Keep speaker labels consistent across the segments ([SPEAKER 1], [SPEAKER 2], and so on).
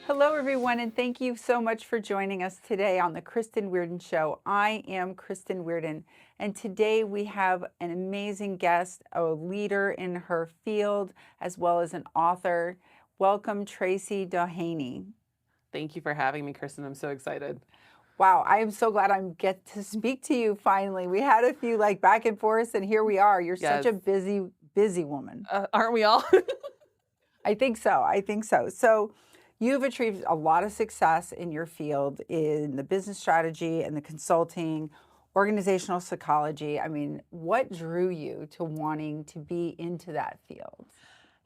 [SPEAKER 1] Hello, everyone, and thank you so much for joining us today on the Kristen Weardon Show. I am Kristen Weardon, and today we have an amazing guest, a leader in her field, as well as an author. Welcome, Tracy Duhaney.
[SPEAKER 2] Thank you for having me, Kristen. I'm so excited.
[SPEAKER 1] Wow, I am so glad I get to speak to you finally. We had a few back and forth, and here we are. You're such a busy woman.
[SPEAKER 2] Aren't we all?
[SPEAKER 1] I think so. I think so. So you've achieved a lot of success in your field in the business strategy and the consulting, organizational psychology. I mean, what drew you to wanting to be into that field?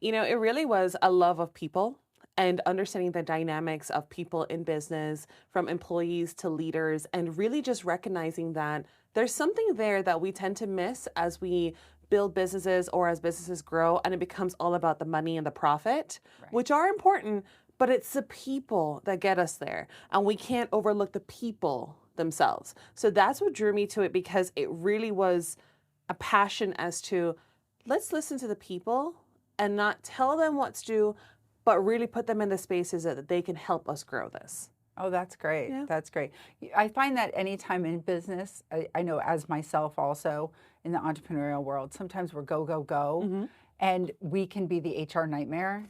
[SPEAKER 2] It really was a love of people and understanding the dynamics of people in business, from employees to leaders, and really just recognizing that there's something there that we tend to miss as we build businesses or as businesses grow, and it becomes all about the money and the profit, which are important, but it's the people that get us there, and we can't overlook the people themselves. So that's what drew me to it, because it really was a passion as to, let's listen to the people and not tell them what to do, but really put them in the spaces that they can help us grow this.
[SPEAKER 1] Oh, that's great.
[SPEAKER 2] Yeah.
[SPEAKER 1] That's great. I find that anytime in business, I know as myself also in the entrepreneurial world, sometimes we're go, go, go, and we can be the HR nightmare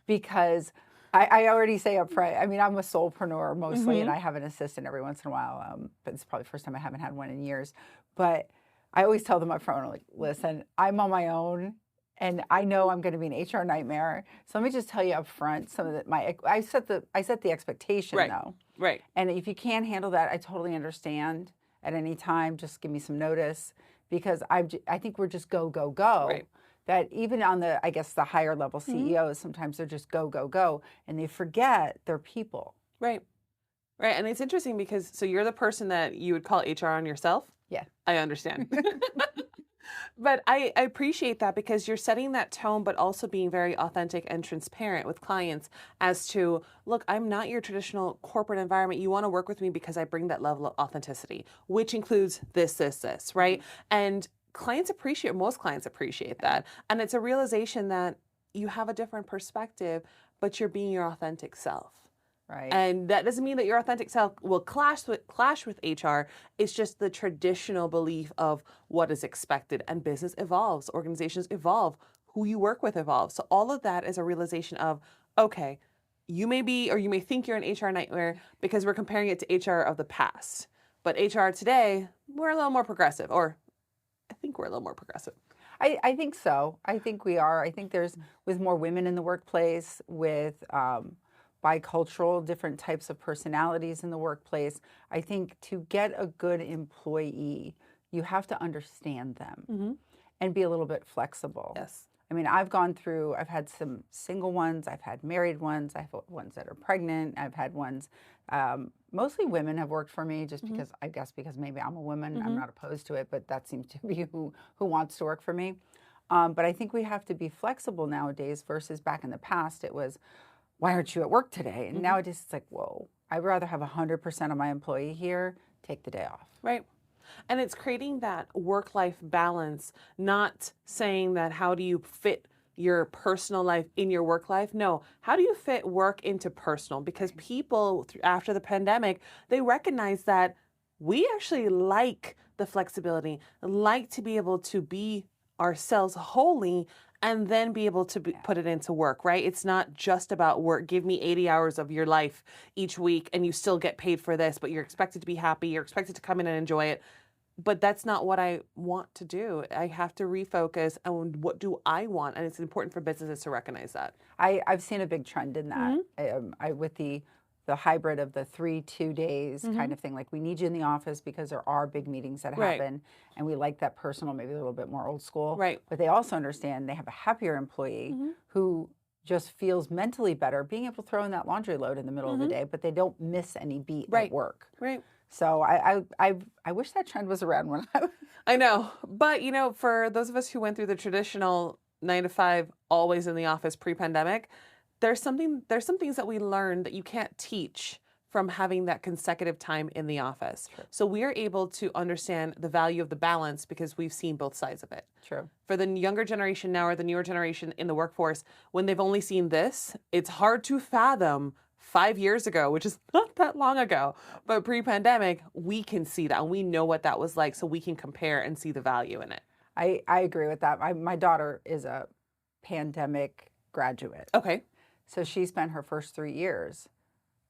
[SPEAKER 1] because I already say up front, I mean, I'm a solopreneur mostly, and I have an assistant every once in a while, but it's probably the first time I haven't had one in years. But I always tell them up front, like, listen, I'm on my own. And I know I'm going to be an HR nightmare. So let me just tell you up front some of I set the expectation though.
[SPEAKER 2] Right.
[SPEAKER 1] And if you can't handle that, I totally understand at any time. Just give me some notice, because I think we're just go, go, go.
[SPEAKER 2] Right.
[SPEAKER 1] That even on the higher level CEOs, sometimes they're just go, go, go, and they forget their people.
[SPEAKER 2] Right. Right. And it's interesting because, so you're the person that you would call HR on yourself?
[SPEAKER 1] Yeah.
[SPEAKER 2] I understand. But I appreciate that, because you're setting that tone, but also being very authentic and transparent with clients as to, look, I'm not your traditional corporate environment. You want to work with me because I bring that level of authenticity, which includes this, right? And most clients appreciate that. And it's a realization that you have a different perspective, but you're being your authentic self.
[SPEAKER 1] Right.
[SPEAKER 2] And that doesn't mean that your authentic self will clash with HR. It's just the traditional belief of what is expected. And business evolves, organizations evolve, who you work with evolves. So all of that is a realization of, okay, you may think you're an HR nightmare because we're comparing it to HR of the past. But HR today, we're a little more progressive, or I think we're a little more progressive.
[SPEAKER 1] I think so. I think we are. I think there's, with more women in the workplace, with bicultural, different types of personalities in the workplace. I think to get a good employee, you have to understand them and be a little bit flexible.
[SPEAKER 2] Yes.
[SPEAKER 1] I mean, I've had some single ones, I've had married ones, I've had ones that are pregnant, I've had ones, mostly women have worked for me, just because, I guess because maybe I'm a woman, I'm not opposed to it, but that seems to be who wants to work for me. But I think we have to be flexible nowadays versus back in the past, it was, why aren't you at work today? And nowadays it's like, whoa, I'd rather have 100% of my employee here, take the day off.
[SPEAKER 2] Right. And it's creating that work-life balance, not saying that how do you fit your personal life in your work life? No, how do you fit work into personal? Because people, after the pandemic, they recognize that we actually like the flexibility, like to be able to be ourselves wholly, and then be able to put it into work, right? It's not just about work. Give me 80 hours of your life each week and you still get paid for this, but you're expected to be happy. You're expected to come in and enjoy it. But that's not what I want to do. I have to refocus on what do I want? And it's important for businesses to recognize that.
[SPEAKER 1] I've seen a big trend in that. With the hybrid of the 3-2 days kind of thing. Like, we need you in the office because there are big meetings that happen, and we like that personal, maybe a little bit more old school.
[SPEAKER 2] Right.
[SPEAKER 1] But they also understand they have a happier employee who just feels mentally better being able to throw in that laundry load in the middle of the day, but they don't miss any beat at work.
[SPEAKER 2] Right.
[SPEAKER 1] So I wish that trend was around when
[SPEAKER 2] I know. But, for those of us who went through the traditional 9 to 5, always in the office pre-pandemic, there's some things that we learned that you can't teach from having that consecutive time in the office.
[SPEAKER 1] True.
[SPEAKER 2] So we are able to understand the value of the balance because we've seen both sides of it.
[SPEAKER 1] True.
[SPEAKER 2] For the younger generation now, or the newer generation in the workforce, when they've only seen this, it's hard to fathom 5 years ago, which is not that long ago, but pre-pandemic, we can see that and we know what that was like, so we can compare and see the value in it.
[SPEAKER 1] I agree with that. My daughter is a pandemic graduate.
[SPEAKER 2] Okay.
[SPEAKER 1] So she spent her first 3 years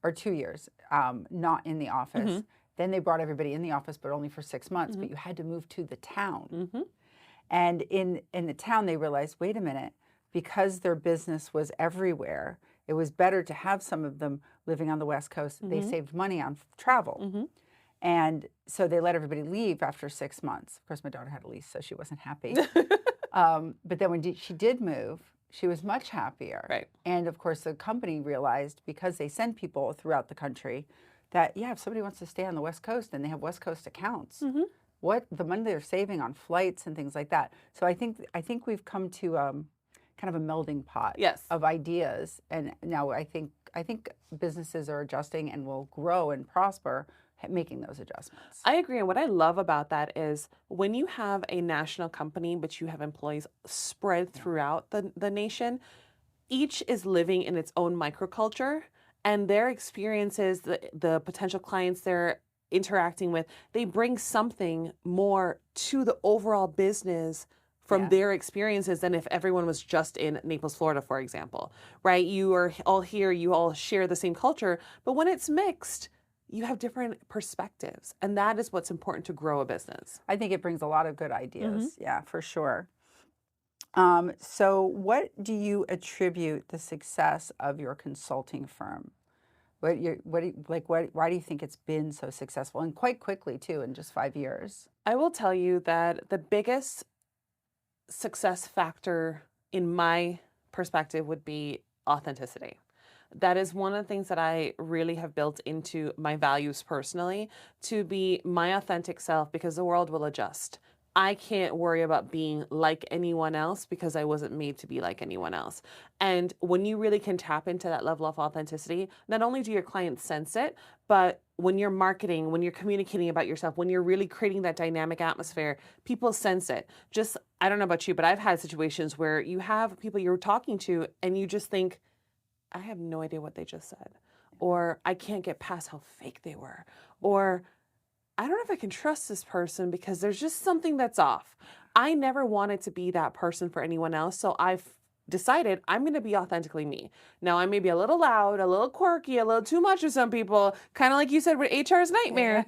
[SPEAKER 1] or 2 years not in the office.
[SPEAKER 2] Mm-hmm.
[SPEAKER 1] Then they brought everybody in the office, but only for 6 months.
[SPEAKER 2] Mm-hmm.
[SPEAKER 1] But you had to move to the town.
[SPEAKER 2] Mm-hmm.
[SPEAKER 1] And in the town, they realized, wait a minute, because their business was everywhere, it was better to have some of them living on the West Coast.
[SPEAKER 2] Mm-hmm.
[SPEAKER 1] They saved money on travel.
[SPEAKER 2] Mm-hmm.
[SPEAKER 1] And so they let everybody leave after 6 months. Of course, my daughter had a lease, so she wasn't happy. But then when she did move, she was much happier.
[SPEAKER 2] Right.
[SPEAKER 1] And of course, the company realized, because they send people throughout the country, that, yeah, if somebody wants to stay on the West Coast and they have West Coast accounts,
[SPEAKER 2] Mm-hmm.
[SPEAKER 1] what the money they're saving on flights and things like that. So I think we've come to kind of a melding pot
[SPEAKER 2] Yes.
[SPEAKER 1] of ideas. And now I think businesses are adjusting and will grow and prosper making those adjustments.
[SPEAKER 2] I agree. And what I love about that is when you have a national company, but you have employees spread throughout the nation, each is living in its own microculture, and their experiences, the potential clients they're interacting with, they bring something more to the overall business from their experiences than if everyone was just in Naples, Florida, for example, right? You are all here, you all share the same culture, but when it's mixed, you have different perspectives, and that is what's important to grow a business.
[SPEAKER 1] I think it brings a lot of good ideas.
[SPEAKER 2] Mm-hmm.
[SPEAKER 1] Yeah, for sure. So what do you attribute the success of your consulting firm? Why do you think it's been so successful, and quite quickly too, in just 5 years?
[SPEAKER 2] I will tell you that the biggest success factor in my perspective would be authenticity. That is one of the things that I really have built into my values personally, to be my authentic self, because the world will adjust. I can't worry about being like anyone else because I wasn't made to be like anyone else. And when you really can tap into that level of authenticity, not only do your clients sense it, but when you're marketing, when you're communicating about yourself, when you're really creating that dynamic atmosphere, people sense it. Just, I don't know about you, but I've had situations where you have people you're talking to and you just think, I have no idea what they just said, or I can't get past how fake they were, or I don't know if I can trust this person because there's just something that's off. I never wanted to be that person for anyone else, so I've decided I'm going to be authentically me. Now, I may be a little loud, a little quirky, a little too much of some people, kind of like you said with HR's nightmare,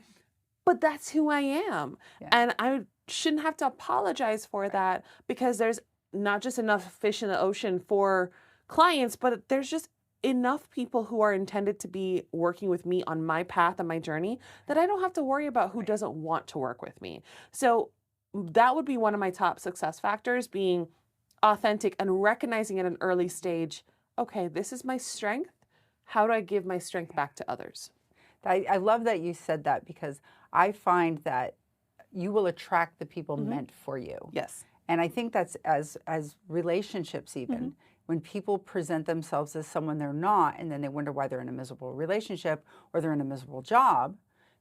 [SPEAKER 2] but that's who I am.
[SPEAKER 1] Yeah.
[SPEAKER 2] And I shouldn't have to apologize for that, because there's not just enough fish in the ocean for clients, but there's just enough people who are intended to be working with me on my path and my journey that I don't have to worry about who doesn't want to work with me. So that would be one of my top success factors, being authentic and recognizing at an early stage, okay, this is my strength. How do I give my strength back to others?
[SPEAKER 1] I love that you said that, because I find that you will attract the people meant for you.
[SPEAKER 2] Yes.
[SPEAKER 1] And I think that's as relationships even. When people present themselves as someone they're not, and then they wonder why they're in a miserable relationship or they're in a miserable job,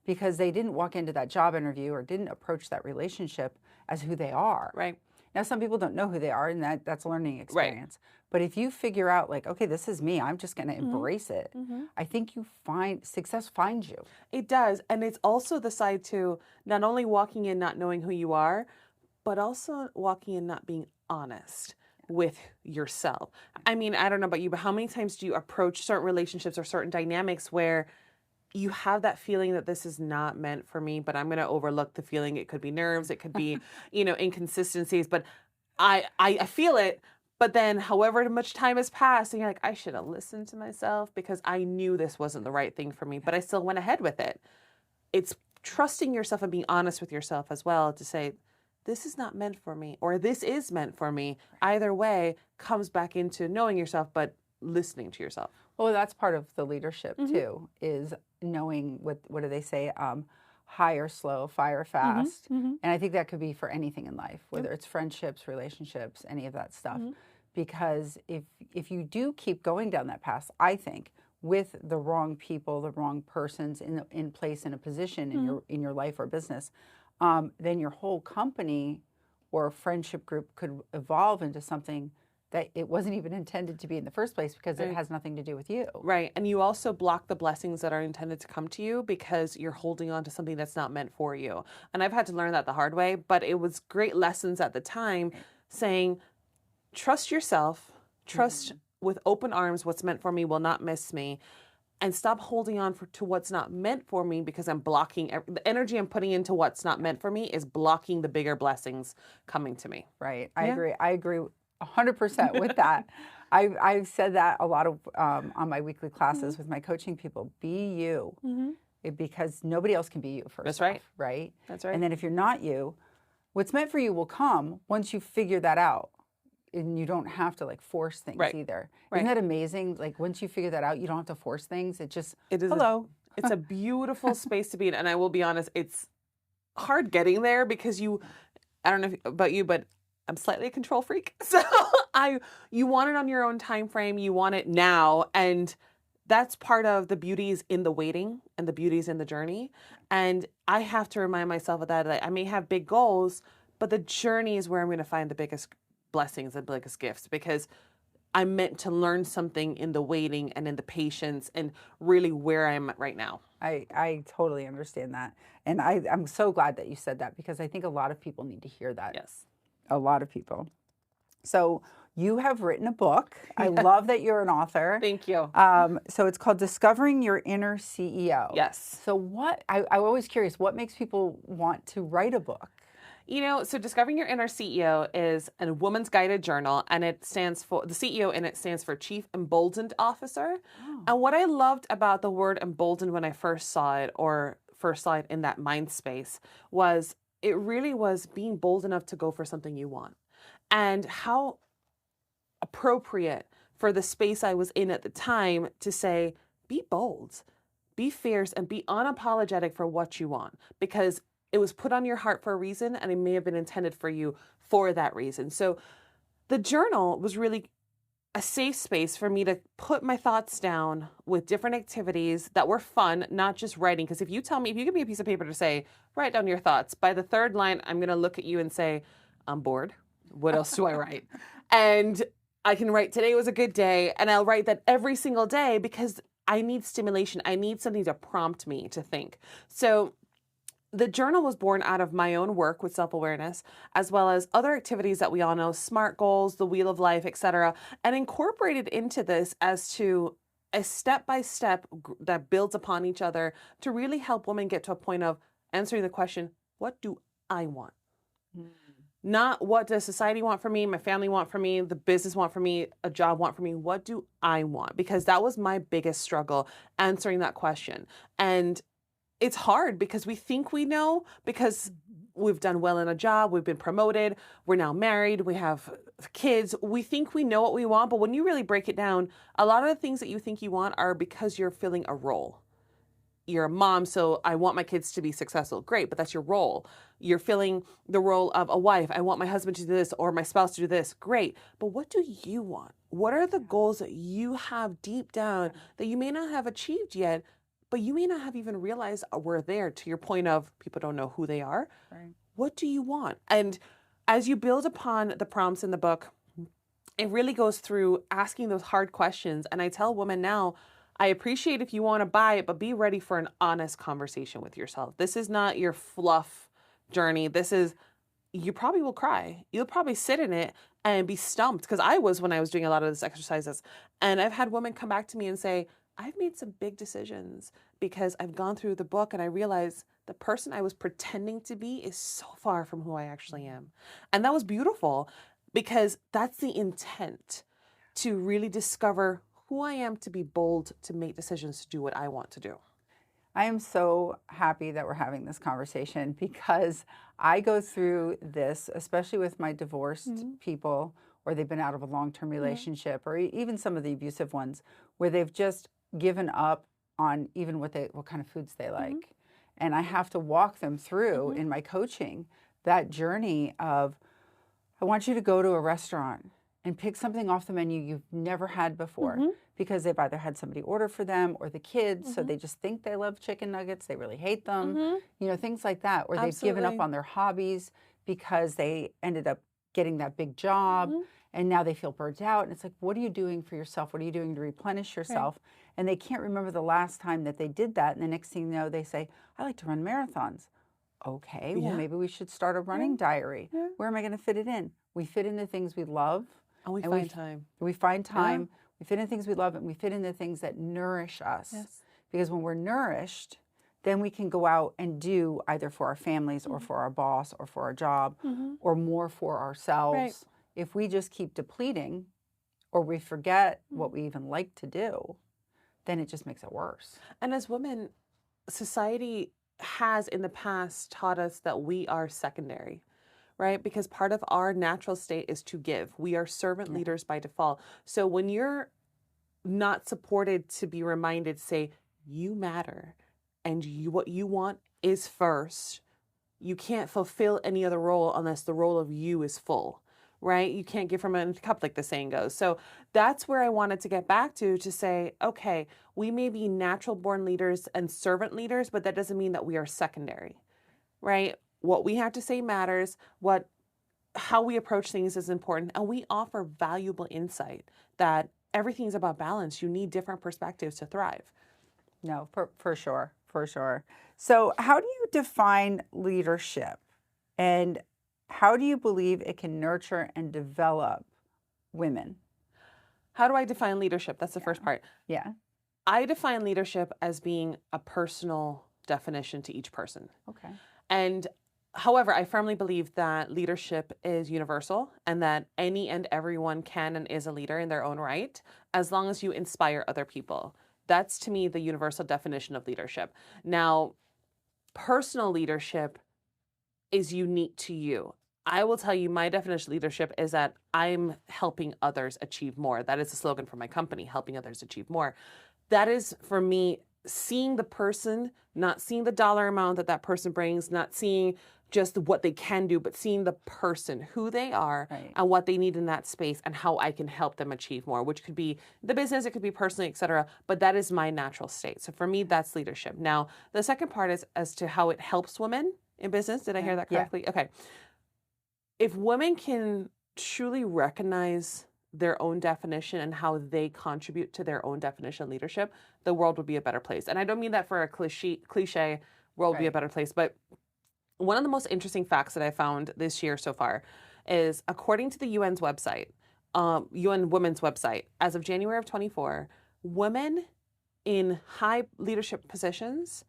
[SPEAKER 1] because they didn't walk into that job interview or didn't approach that relationship as who they are.
[SPEAKER 2] Right.
[SPEAKER 1] Now, some people don't know who they are, and that's a learning experience. Right. But if you figure out, like, okay, this is me, I'm just going to embrace it, I think success finds you.
[SPEAKER 2] It does. And it's also the side to not only walking in not knowing who you are, but also walking in not being honest with yourself. I mean, I don't know about you, but how many times do you approach certain relationships or certain dynamics where you have that feeling that this is not meant for me, but I'm going to overlook the feeling? It could be nerves, it could be, inconsistencies, but I feel it. But then however much time has passed and you're like, I should have listened to myself because I knew this wasn't the right thing for me, but I still went ahead with it. It's trusting yourself and being honest with yourself as well, to say, this is not meant for me, or this is meant for me. Either way comes back into knowing yourself, but listening to yourself.
[SPEAKER 1] Well, that's part of the leadership too, is knowing what do they say, hire slow, fire fast. And I think that could be for anything in life, whether it's friendships, relationships, any of that stuff. Because if you do keep going down that path, I think, with the wrong people, the wrong persons in place, in a position in your life or business, then your whole company or friendship group could evolve into something that it wasn't even intended to be in the first place because it
[SPEAKER 2] Right.
[SPEAKER 1] has nothing to do with you.
[SPEAKER 2] Right. And you also block the blessings that are intended to come to you because you're holding on to something that's not meant for you. And I've had to learn that the hard way, but it was great lessons at the time saying, trust yourself, trust with open arms, what's meant for me will not miss me. And stop holding on to what's not meant for me because I'm blocking the energy I'm putting into what's not meant for me is blocking the bigger blessings coming to me.
[SPEAKER 1] Right.
[SPEAKER 2] Yeah.
[SPEAKER 1] I agree 100% with that. I've said that a lot of on my weekly classes with my coaching people. Be you, because nobody else can be you first.
[SPEAKER 2] That's right.
[SPEAKER 1] off, right?
[SPEAKER 2] That's right.
[SPEAKER 1] And then if you're not you, what's meant for you will come once you figure that out. And you don't have to like force things
[SPEAKER 2] Right.
[SPEAKER 1] either.
[SPEAKER 2] Right.
[SPEAKER 1] Isn't that amazing? Like once you figure that out, you don't have to force things. It just,
[SPEAKER 2] It is
[SPEAKER 1] hello.
[SPEAKER 2] It's a beautiful space to be in. And I will be honest, it's hard getting there because I don't know about you, but I'm slightly a control freak. So you want it on your own time frame. You want it now. And that's part of the beauties in the waiting and the beauties in the journey. And I have to remind myself of that. Like, I may have big goals, but the journey is where I'm going to find the biggest blessings and biggest gifts because I'm meant to learn something in the waiting and in the patience and really where I'm at right now.
[SPEAKER 1] I totally understand that. And I'm so glad that you said that because I think a lot of people need to hear that.
[SPEAKER 2] Yes.
[SPEAKER 1] A lot of people. So you have written a book. I love that you're an author.
[SPEAKER 2] Thank you.
[SPEAKER 1] So it's called Discovering Your Inner CEO.
[SPEAKER 2] Yes.
[SPEAKER 1] So I'm always curious, what makes people want to write a book?
[SPEAKER 2] So Discovering Your Inner CEO is a woman's guided journal, and the CEO in it stands for Chief Emboldened Officer.
[SPEAKER 1] Oh.
[SPEAKER 2] And what I loved about the word emboldened when I first saw it in that mind space was it really was being bold enough to go for something you want. And how appropriate for the space I was in at the time to say, be bold, be fierce, and be unapologetic for what you want. Because it was put on your heart for a reason, and it may have been intended for you for that reason. So the journal was really a safe space for me to put my thoughts down with different activities that were fun, not just writing. Because if you give me a piece of paper to say, write down your thoughts, by the third line, I'm going to look at you and say, I'm bored. What else do I write? And I can write, today was a good day. And I'll write that every single day because I need stimulation. I need something to prompt me to think. So the journal was born out of my own work with self-awareness, as well as other activities that we all know, SMART goals, the Wheel of Life, etc., and incorporated into this as to a step-by-step that builds upon each other to really help women get to a point of answering the question, what do I want? Not what does society want for me, my family want for me, the business want for me, a job want for me. What do I want? Because that was my biggest struggle, answering that question. And it's hard because we think we know because we've done well in a job, we've been promoted, we're now married, we have kids. We think we know what we want, but when you really break it down, a lot of the things that you think you want are because you're filling a role. You're a mom, so I want my kids to be successful. Great, but that's your role. You're filling the role of a wife. I want my husband to do this or my spouse to do this. Great, but what do you want? What are the goals that you have deep down that you may not have achieved yet, but you may not have even realized were there, to your point of people don't know who they are.
[SPEAKER 1] Right.
[SPEAKER 2] What do you want? And as you build upon the prompts in the book, it really goes through asking those hard questions. And I tell women now, I appreciate if you want to buy it, but be ready for an honest conversation with yourself. This is not your fluff journey. You probably will cry. You'll probably sit in it and be stumped. Because when I was doing a lot of these exercises, and I've had women come back to me and say, I've made some big decisions because I've gone through the book and I realized the person I was pretending to be is so far from who I actually am. And that was beautiful because that's the intent, to really discover who I am, to be bold, to make decisions, to do what I want to do.
[SPEAKER 1] I am so happy that we're having this conversation because I go through this, especially with my divorced people, or they've been out of a long-term relationship, or even some of the abusive ones, where they've just given up on even what kind of foods they like. And I have to walk them through in my coaching that journey of, I want you to go to a restaurant and pick something off the menu you've never had before, because they've either had somebody order for them or the kids, so they just think they love chicken nuggets, they really hate them, things like that, or they've given up on their hobbies because they ended up getting that big job, and now they feel burnt out. And it's like, what are you doing for yourself? What are you doing to replenish yourself? Right. And they can't remember the last time that they did that. And the next thing you know, they say, I like to run marathons. Okay, well, maybe we should start a running diary. Yeah. Where am I going to fit it in? We fit in the things we love.
[SPEAKER 2] And we find time.
[SPEAKER 1] We find time. Yeah. We fit in things we love, and we fit in the things that nourish us. Yes. Because when we're nourished, then we can go out and do either for our families or for our boss or for our job or more for ourselves. Right. If we just keep depleting or we forget what we even like to do, then it just makes it worse.
[SPEAKER 2] And as women, society has in the past taught us that we are secondary, right? Because part of our natural state is to give. We are servant leaders by default. So when you're not supported to be reminded, say, you matter and what you want is first, you can't fulfill any other role unless the role of you is full, right? You can't give from an empty cup, like the saying goes. So that's where I wanted to get back to say, okay, we may be natural born leaders and servant leaders, but that doesn't mean that we are secondary, right? What we have to say matters. How we approach things is important. And we offer valuable insight that everything's about balance. You need different perspectives to thrive.
[SPEAKER 1] No, for sure. For sure. So how do you define leadership? And how do you believe it can nurture and develop women?
[SPEAKER 2] How do I define leadership? That's the first part.
[SPEAKER 1] Yeah.
[SPEAKER 2] I define leadership as being a personal definition to each person.
[SPEAKER 1] Okay.
[SPEAKER 2] And however, I firmly believe that leadership is universal and that any and everyone can and is a leader in their own right, as long as you inspire other people. That's, to me, the universal definition of leadership. Now, personal leadership is unique to you. I will tell you, my definition of leadership is that I'm helping others achieve more. That is the slogan for my company, helping others achieve more. That is, for me, seeing the person, not seeing the dollar amount that person brings, not seeing just what they can do, but seeing the person, who they are, right, and what they need in that space and how I can help them achieve more, which could be the business, it could be personally, et cetera. But that is my natural state. So for me, that's leadership. Now, the second part is as to how it helps women in business. Did I hear that correctly? Yeah. Okay. If women can truly recognize their own definition and how they contribute to their own definition of leadership, the world would be a better place. And I don't mean that for a cliche world would be a better place, but one of the most interesting facts that I found this year so far is, according to the UN's website, UN Women's website, as of January of 24, women in high leadership positions,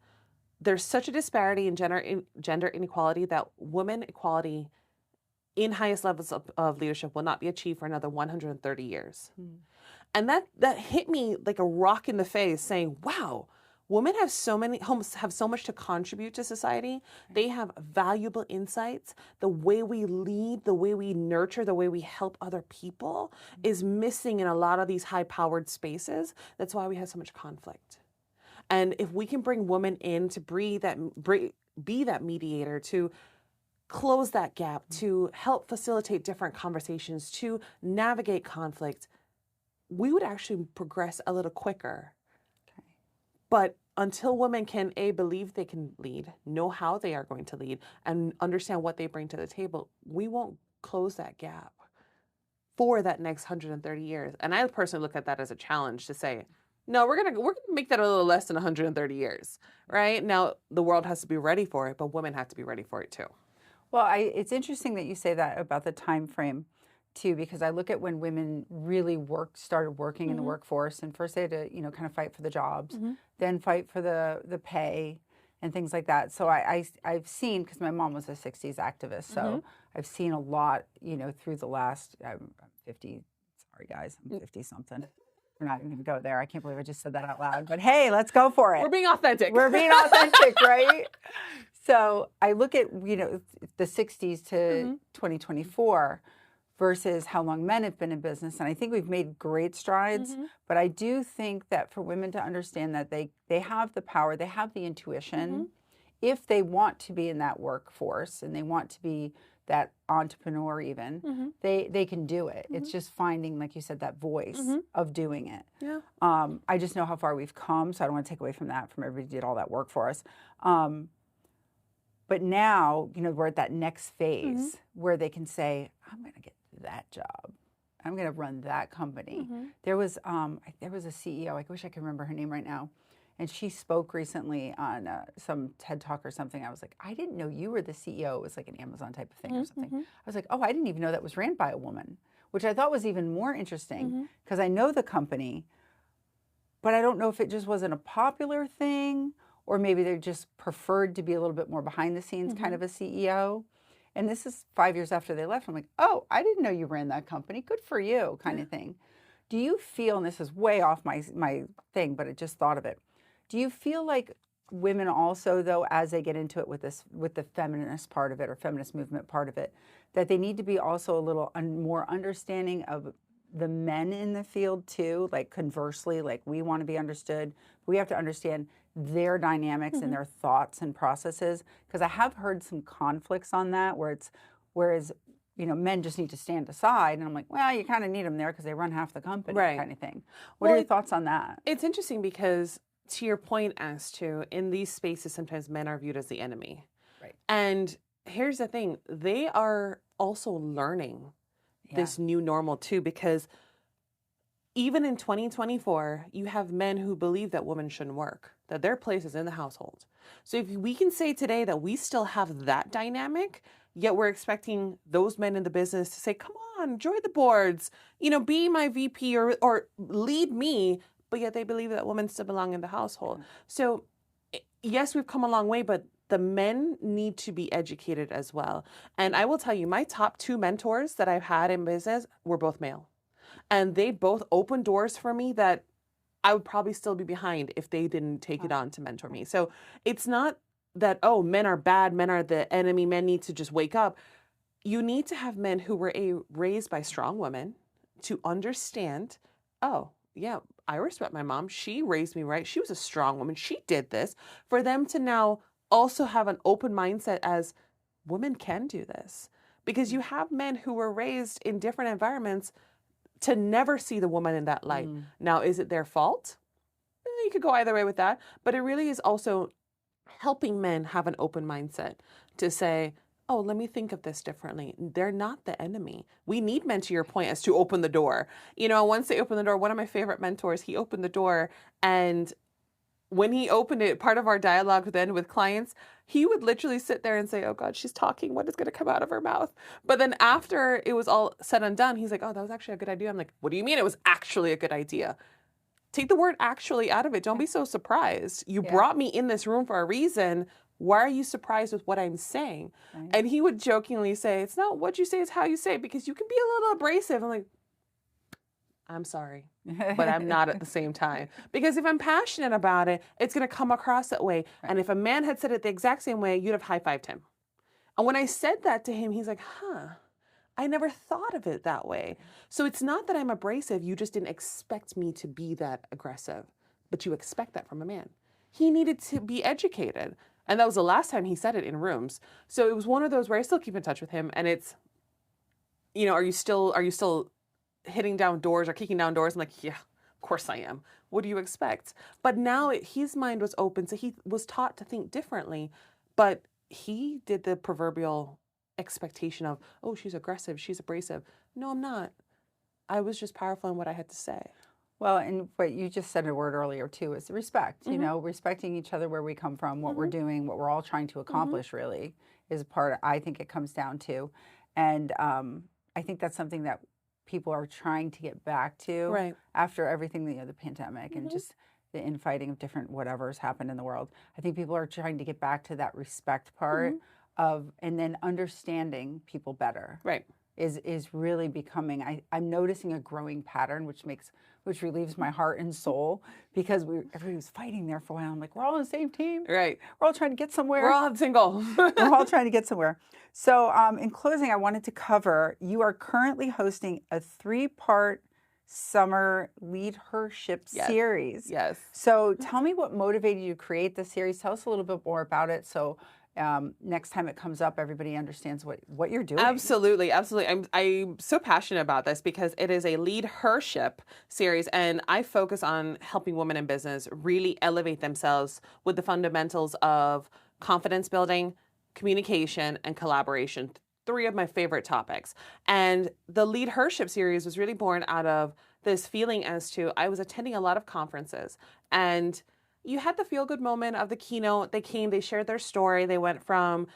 [SPEAKER 2] there's such a disparity in gender inequality that women equality in highest levels of leadership will not be achieved for another 130 years. And that hit me like a rock in the face, saying, wow, women have so much to contribute to society. They have valuable insights. The way we lead, the way we nurture, the way we help other people is missing in a lot of these high-powered spaces. That's why we have so much conflict. And if we can bring women in to be that mediator, to close that gap, to help facilitate different conversations, to navigate conflict, we would actually progress a little quicker. Okay. But until women can, believe they can lead, know how they are going to lead, and understand what they bring to the table, we won't close that gap for that next 130 years. And I personally look at that as a challenge to say, no, we're gonna make that a little less than 130 years, right? Now, the world has to be ready for it, but women have to be ready for it too.
[SPEAKER 1] Well, it's interesting that you say that about the time frame too, because I look at when women really started working in the workforce, and first they had to, kind of fight for the jobs, then fight for the pay and things like that. So I've seen, because my mom was a 60s activist, so I've seen a lot, through the last, I'm 50, sorry guys, I'm 50 something. We're not even going to go there. I can't believe I just said that out loud, but hey, let's go for it.
[SPEAKER 2] We're being authentic.
[SPEAKER 1] We're being authentic, right? So I look at, the 60s to 2024 versus how long men have been in business. And I think we've made great strides, but I do think that for women to understand that they have the power, they have the intuition, if they want to be in that workforce and they want to be that entrepreneur even, they can do it. It's just finding, like you said, that voice of doing it. Yeah. I just know how far we've come, so I don't want to take away from that, from everybody who did all that work for us. But now, we're at that next phase where they can say, I'm going to get that job. I'm going to run that company. There was a CEO, I wish I could remember her name right now, and she spoke recently on some TED Talk or something. I was like, I didn't know you were the CEO. It was like an Amazon type of thing or something. I was like, oh, I didn't even know that was ran by a woman, which I thought was even more interesting because I know the company, but I don't know if it just wasn't a popular thing or maybe they just preferred to be a little bit more behind the scenes kind of a CEO. And this is 5 years after they left. I'm like, oh, I didn't know you ran that company. Good for you, kind of thing. Do you feel, and this is way off my thing, but I just thought of it. Do you feel like women also, though, as they get into it with the feminist part of it or feminist movement part of it, that they need to be also a little more understanding of the men in the field too? Like conversely, like we want to be understood. We have to understand their dynamics and their thoughts and processes, because I have heard some conflicts on that whereas men just need to stand aside, and I'm like, well, you kind of need them there because they run half the company, kind of thing. What are your thoughts on that?
[SPEAKER 2] It's interesting because to your point as to in these spaces sometimes men are viewed as the enemy,
[SPEAKER 1] right?
[SPEAKER 2] And here's the thing, they are also learning this new normal too, because even in 2024, you have men who believe that women shouldn't work, that their place is in the household. So if we can say today that we still have that dynamic, yet we're expecting those men in the business to say, come on, join the boards, be my VP or lead me, but yet they believe that women still belong in the household. Yeah. So yes, we've come a long way, but the men need to be educated as well. And I will tell you, my top 2 mentors that I've had in business were both male. And they both opened doors for me that I would probably still be behind if they didn't take it on to mentor me. So it's not that, oh, men are bad, men are the enemy, men need to just wake up. You need to have men who were raised by strong women to understand, oh, yeah, I respect my mom. She raised me right. She was a strong woman. She did this. For them to now also have an open mindset as women can do this. Because you have men who were raised in different environments to never see the woman in that light. Now, is it their fault? You could go either way with that. But it really is also helping men have an open mindset to say, oh, let me think of this differently. They're not the enemy. We need men, to your point, as to open the door. Once they open the door, one of my favorite mentors, he opened the door, and when he opened it, part of our dialogue then with clients, he would literally sit there and say, oh God, she's talking. What is going to come out of her mouth? But then after it was all said and done, he's like, oh, that was actually a good idea. I'm like, what do you mean it was actually a good idea? Take the word actually out of it. Don't be so surprised. You brought me in this room for a reason. Why are you surprised with what I'm saying? Right. And he would jokingly say, it's not what you say, it's how you say it, because you can be a little abrasive. I'm like, I'm sorry, but I'm not at the same time. Because if I'm passionate about it, it's going to come across that way. Right. And if a man had said it the exact same way, you'd have high-fived him. And when I said that to him, he's like, I never thought of it that way. So it's not that I'm abrasive. You just didn't expect me to be that aggressive. But you expect that from a man. He needed to be educated. And that was the last time he said it in rooms. So it was one of those where I still keep in touch with him. And it's, are you still hitting down doors or kicking down doors? I'm like, yeah, of course I am. What do you expect? But now his mind was open. So he was taught to think differently. But he did the proverbial expectation of, oh, she's aggressive, she's abrasive. No, I'm not. I was just powerful in what I had to say.
[SPEAKER 1] Well, and what you just said a word earlier too is respect. Respecting each other, where we come from, what we're doing, what we're all trying to accomplish really is a part I think it comes down to. And I think that's something that people are trying to get back to after everything, the pandemic and just the infighting of different whatever's happened in the world. I think people are trying to get back to that respect part of, and then understanding people better. Right. Is really becoming, I'm noticing a growing pattern, which relieves my heart and soul, because everybody was fighting there for a while. I'm like, we're all on the same team. Right. We're all trying to get somewhere.
[SPEAKER 2] We're all single.
[SPEAKER 1] We're all trying to get somewhere. So in closing, I wanted to cover, you are currently hosting a 3-part summer leadership series. Yes. So tell me what motivated you to create the series. Tell us a little bit more about it. So next time it comes up, everybody understands what you're doing.
[SPEAKER 2] Absolutely. I'm so passionate about this because it is a leadership series, and I focus on helping women in business really elevate themselves with the fundamentals of confidence building, communication, and collaboration. 3 of my favorite topics. And the Lead Hership series was really born out of this feeling as to I was attending a lot of conferences, and you had the feel-good moment of the keynote. They came, they shared their story. They went from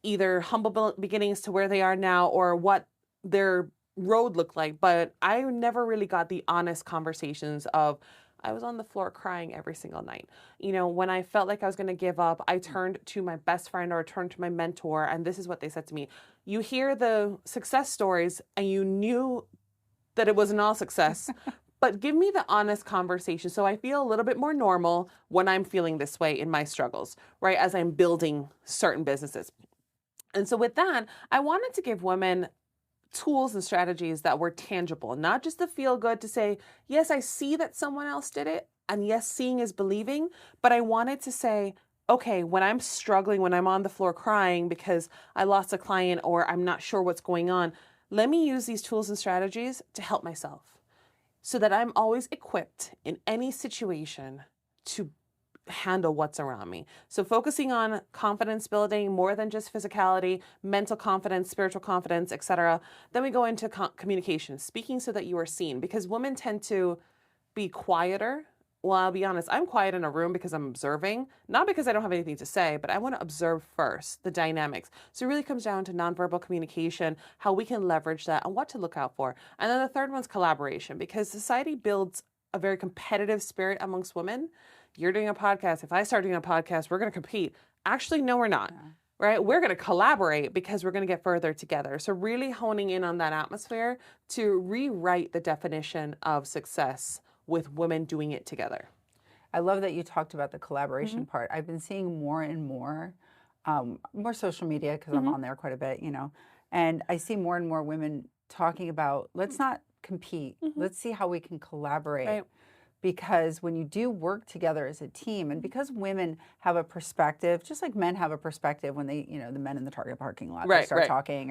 [SPEAKER 2] either humble beginnings to where they are now, or what their road looked like. But I never really got the honest conversations of, I was on the floor crying every single night. You know, when I felt like I was going to give up, I turned to my best friend or turned to my mentor, and this is what they said to me. You hear the success stories and you knew that it wasn't all success, but give me the honest conversation so I feel a little bit more normal when I'm feeling this way in my struggles, right? As I'm building certain businesses. And so with that, I wanted to give women tools and strategies that were tangible, not just the feel good to say, yes, I see that someone else did it. And yes, seeing is believing. But I wanted to say, okay, when I'm struggling, when I'm on the floor crying because I lost a client or I'm not sure what's going on, let me use these tools and strategies to help myself so that I'm always equipped in any situation to handle what's around me. So focusing on confidence building more than just physicality, mental confidence, spiritual confidence, etc. Then we go into communication, speaking so that you are seen, because women tend to be quieter. Well, I'll be honest, I'm quiet in a room because I'm observing, not because I don't have anything to say, but I want to observe first the dynamics. So it really comes down to nonverbal communication, how we can leverage that and what to look out for. And then the third one's collaboration, because society builds a very competitive spirit amongst women. You're doing a podcast. If I start doing a podcast, we're going to compete. Actually, no, we're not. Yeah. Right? We're going to collaborate because we're going to get further together. So really honing in on that atmosphere to rewrite the definition of success with women doing it together.
[SPEAKER 1] I love that you talked about the collaboration part. I've been seeing more and more social media because I'm on there quite a bit, you know, and I see more and more women talking about, let's not compete. Let's see how we can collaborate. Right. Because when you do work together as a team, and because women have a perspective, just like men have a perspective when they, you know, the men in the Target parking lot, they start talking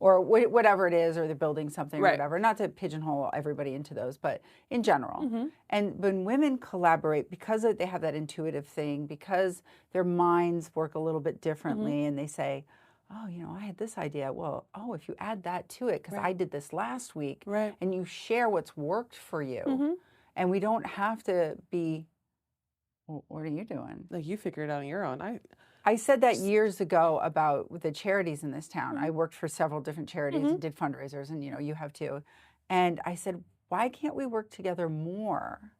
[SPEAKER 1] or whatever it is, or they're building something or whatever, not to pigeonhole everybody into those, but in general. And when women collaborate, because they have that intuitive thing, because their minds work a little bit differently, and they say, oh, you know, I had this idea. Well, oh, if you add that to it, because I did this last week, and you share what's worked for you. And we don't have to be, well, what are you doing?
[SPEAKER 2] Like, you figure it out on your own.
[SPEAKER 1] I said that years ago about the charities in this town. I worked for several different charities and did fundraisers, and, you know, you have too. And I said, why can't we work together more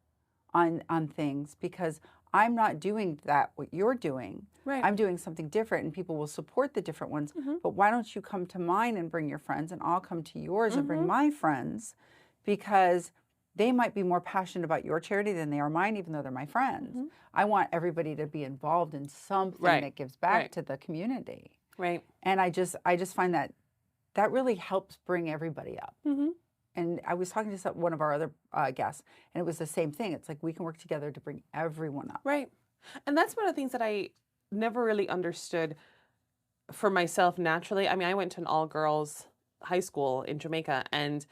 [SPEAKER 1] on things? Because I'm not doing what you're doing. I'm doing something different, and people will support the different ones. But why don't you come to mine and bring your friends, and I'll come to yours and bring my friends, because they might be more passionate about your charity than they are mine, even though they're my friends. I want everybody to be involved in something that gives back to the community. And I just find that really helps bring everybody up. And I was talking to one of our other guests, and it was the same thing. It's like we can work together to bring everyone up.
[SPEAKER 2] And that's one of the things that I never really understood for myself naturally. I mean, I went to an all-girls high school in Jamaica, and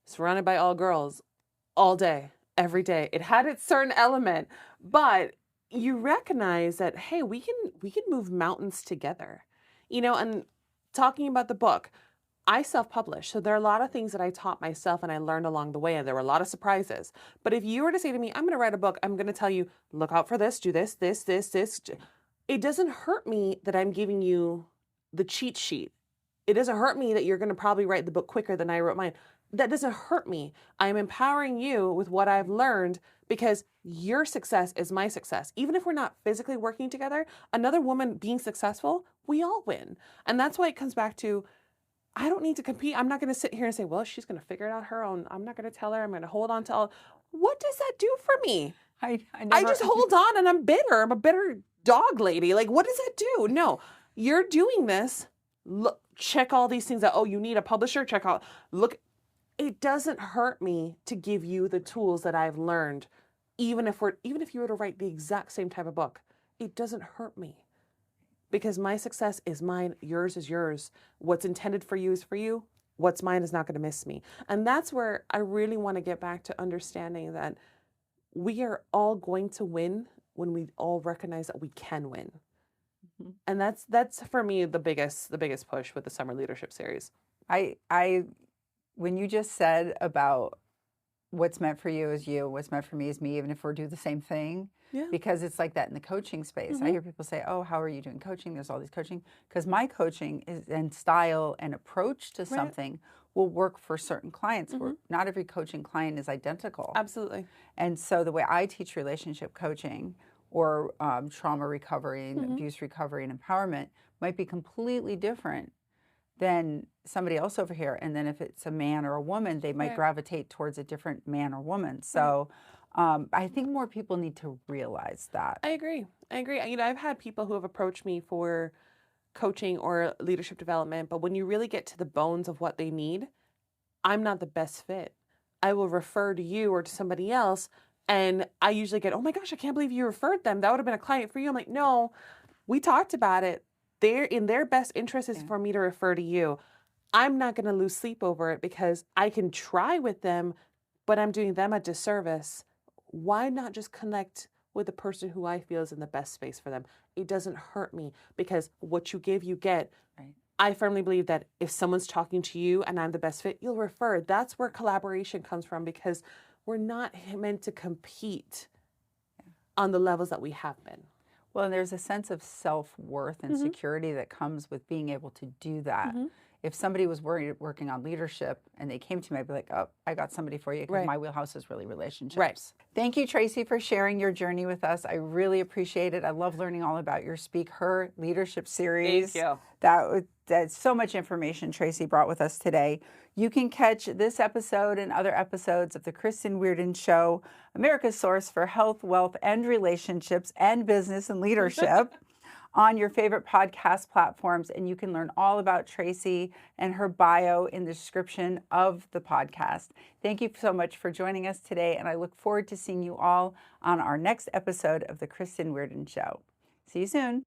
[SPEAKER 2] surrounded by all girls all day, every day. It had its certain element, but you recognize that, hey, we can move mountains together, you know. And talking about the book, I self-published. So there are a lot of things that I taught myself and I learned along the way, and there were a lot of surprises. But if you were to say to me, I'm going to write a book, I'm going to tell you, look out for this, do this, this, this, this. It doesn't hurt me that I'm giving you the cheat sheet. It doesn't hurt me that you're going to probably write the book quicker than I wrote mine. That doesn't hurt me. I'm empowering you with what I've learned, because your success is my success. Even if we're not physically working together, another woman being successful, we all win. And that's why it comes back to, I don't need to compete. I'm not going to sit here and say, well, she's going to figure it out her own. I'm not going to tell her. I'm going to hold on to all. What does that do for me? I just hold on and I'm bitter. I'm a bitter dog lady. Like, what does that do? No, you're doing this. Look, check all these things out. Oh, you need a publisher? Check out. Look. It doesn't hurt me to give you the tools that I've learned, even if you were to write the exact same type of book. It doesn't hurt me, because my success is mine, yours is yours. What's intended for you is for you. What's mine is not going to miss me. And that's where I really want to get back to understanding that we are all going to win when we all recognize that we can win.
[SPEAKER 1] Mhm.
[SPEAKER 2] And that's for me the biggest push with the summer leadership series.
[SPEAKER 1] I when you just said about what's meant for you is you, what's meant for me is me, even if we're do the same thing,
[SPEAKER 2] Yeah.
[SPEAKER 1] because it's like that in the coaching space. I
[SPEAKER 2] Hmm.
[SPEAKER 1] hear people say, "Oh, how are you doing coaching?" There's all these coaching because my coaching is and style and approach to
[SPEAKER 2] Right.
[SPEAKER 1] something will work for certain clients.
[SPEAKER 2] Hmm.
[SPEAKER 1] Where not every coaching client is identical,
[SPEAKER 2] Absolutely.
[SPEAKER 1] and so the way I teach relationship coaching or trauma recovery, and
[SPEAKER 2] Hmm.
[SPEAKER 1] abuse recovery, and empowerment might be completely different than somebody else over here. And then if it's a man or a woman, they might
[SPEAKER 2] Right.
[SPEAKER 1] gravitate towards a different man or woman.
[SPEAKER 2] Right.
[SPEAKER 1] So I think more people need to realize that.
[SPEAKER 2] I agree. I agree. You know, I've had people who have approached me for coaching or leadership development, but when you really get to the bones of what they need, I'm not the best fit. I will refer to you or to somebody else. And I usually get, oh my gosh, I can't believe you referred them. That would have been a client for you. I'm like, no, we talked about it. They're in their best interest is
[SPEAKER 1] Yeah.
[SPEAKER 2] for me to refer to you. I'm not going to lose sleep over it because I can try with them, but I'm doing them a disservice. Why not just connect with the person who I feel is in the best space for them? It doesn't hurt me because what you give, you get.
[SPEAKER 1] Right.
[SPEAKER 2] I firmly believe that if someone's talking to you and I'm the best fit, you'll refer. That's where collaboration comes from because we're not meant to compete on the levels that we have been.
[SPEAKER 1] Well, and there's a sense of self-worth and
[SPEAKER 2] Mm-hmm.
[SPEAKER 1] security that comes with being able to do that.
[SPEAKER 2] Mm-hmm.
[SPEAKER 1] If somebody was working on leadership and they came to me, I'd be like, oh, I got somebody for you because
[SPEAKER 2] Right.
[SPEAKER 1] my wheelhouse is really relationships.
[SPEAKER 2] Right.
[SPEAKER 1] Thank you, Tracy, for sharing your journey with us. I really appreciate it. I love learning all about your Speak Her leadership series.
[SPEAKER 2] Thank you.
[SPEAKER 1] That's so much information Tracy brought with us today. You can catch this episode and other episodes of the Kristen Weardon Show, America's source for health, wealth, and relationships and business and leadership on your favorite podcast platforms. And you can learn all about Tracy and her bio in the description of the podcast. Thank you so much for joining us today. And I look forward to seeing you all on our next episode of the Kristen Weardon Show. See you soon.